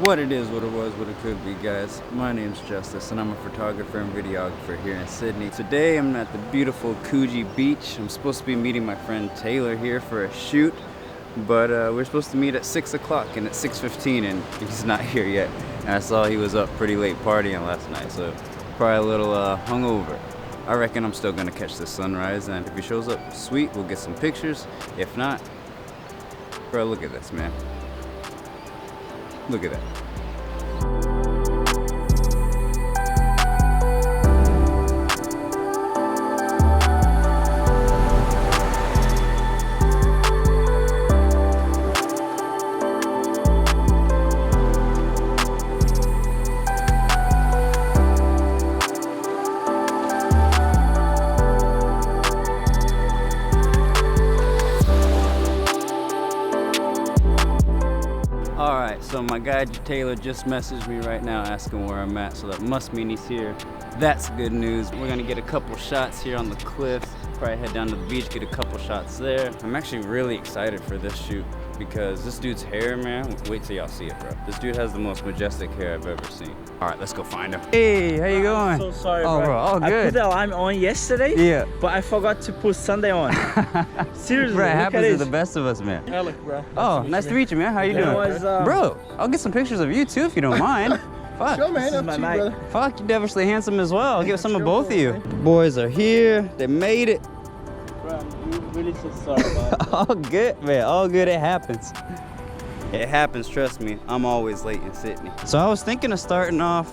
What it is, what it was, what it could be, guys. My name's Justice and I'm a photographer and videographer here in Sydney. Today I'm at the beautiful COOGEE beach. I'm supposed to be meeting my friend Taylor here for a shoot, but we're supposed to meet at 6 o'clock and it's 6:15 and he's not here yet. And I saw he was up pretty late partying last night, so probably a little hungover. I reckon I'm still gonna catch the sunrise, and if he shows up, sweet, we'll get some pictures. If not, bro, look at this, man. Look at that. Alright, so my guy Taylor just messaged me right now asking where I'm at, so that must mean he's here. That's good news. We're gonna get a couple shots here on the cliffs, probably head down to the beach, get a couple shots there. I'm actually really excited for this shoot because this dude's hair, man, wait till y'all see it, bro. This dude has the most majestic hair I've ever seen. Alright, let's go find him. Hey, how you going? I'm so sorry, bro. All good. I put the alarm on yesterday, yeah, but I forgot to put Sunday on. Seriously, bro, it look happens at to the best of us, man. Oh, look, bro. Nice to meet you, man. How you doing? Bro, I'll get some pictures of you too if you don't mind. Fuck. Sure, man. Up to you, brother. Fuck, you're devilishly handsome as well. I'll give some of both of you. Boys are here. They made it. Bro, I'm really so sorry about it. All good, man. All good. It happens. It happens, trust me. I'm always late in Sydney. So I was thinking of starting off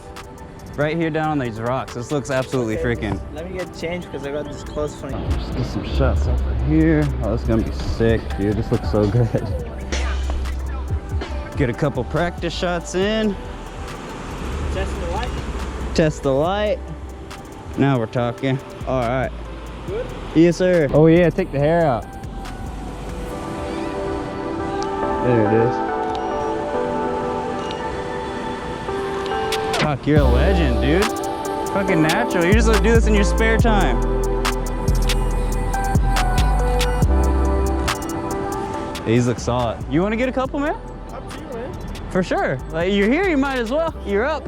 right here down on these rocks. This looks absolutely freaking. Let me get changed because I got this close for you. Just get some shots over here. Oh, this is gonna be sick, dude. This looks so good. Get a couple practice shots in. Test the light. Test the light. Now we're talking. All right. Good? Yes, sir. Oh yeah, take the hair out. There it is. Fuck, you're a legend, dude. Fucking natural. You just do this in your spare time. These look solid. You want to get a couple, man? Up to you, man. For sure. Like, you're here, you might as well. You're up.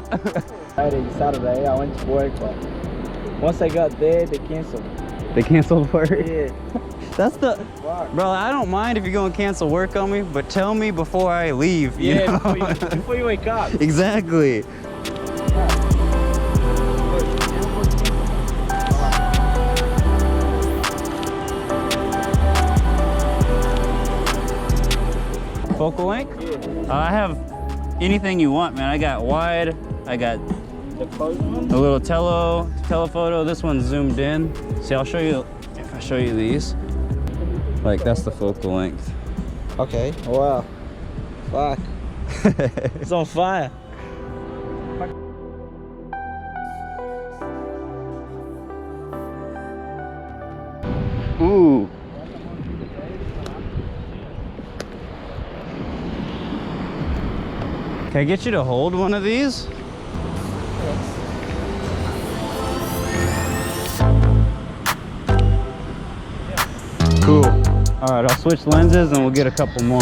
Friday, Saturday, I went to work, but once I got there, they canceled. They canceled work? Yeah. That's the... Fuck. Bro, I don't mind if you're going to cancel work on me, but tell me before I leave, you know? Before you wake up. Exactly. Focal length? Yeah. I have anything you want, man. I got wide, I got The close one? a little telephoto. This one's zoomed in. See, I'll show you, if I show you these. Like, that's the focal length. Okay. Wow. Fuck. It's on fire. Ooh. Can I get you to hold one of these? Cool. All right, I'll switch lenses and we'll get a couple more.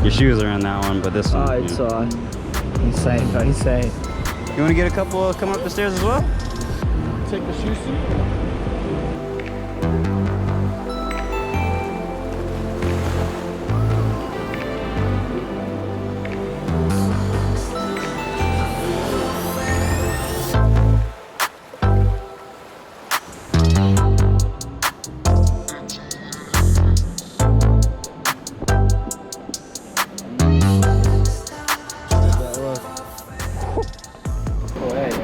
Your shoes are in that one, but this one. Oh, it's insane, bro, insane. You want to get a couple come up the stairs as well? Take the shoes.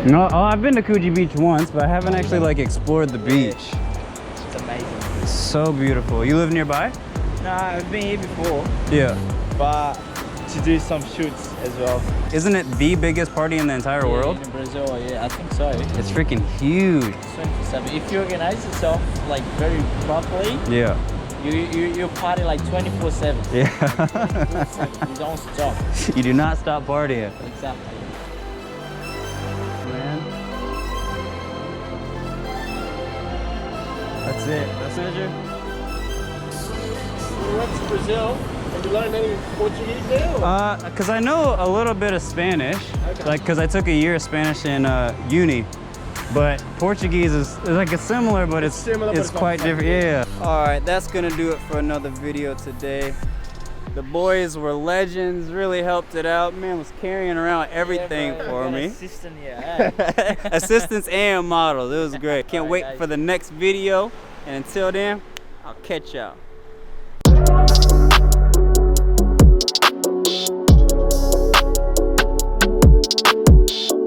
No, oh, I've been to COOGEE Beach once, but I haven't actually like explored the beach. It's amazing. It's so beautiful. You live nearby? Nah, I've been here before, Yeah. but to do some shoots as well. Isn't it the biggest party in the entire world? In Brazil, yeah, I think so. It's freaking huge. 24/7. If you organize yourself like very properly, Yeah. you party like 24/7. Yeah. 24/7. You don't stop. You do not stop partying. Exactly. Man. That's it. That's it, Drew? You went to Brazil and you learned any Portuguese there? Or? Cause I know a little bit of Spanish. Okay. Like, cause I took a year of Spanish in uni. But Portuguese is like it's similar, but it's similar, but it's quite not different. Yeah. All right, that's gonna do it for another video today. The boys were legends. Really helped it out. Man was carrying around everything for me. Assistant, yeah. Assistants and models. It was great. Can't wait for the next video. And until then, I'll catch y'all.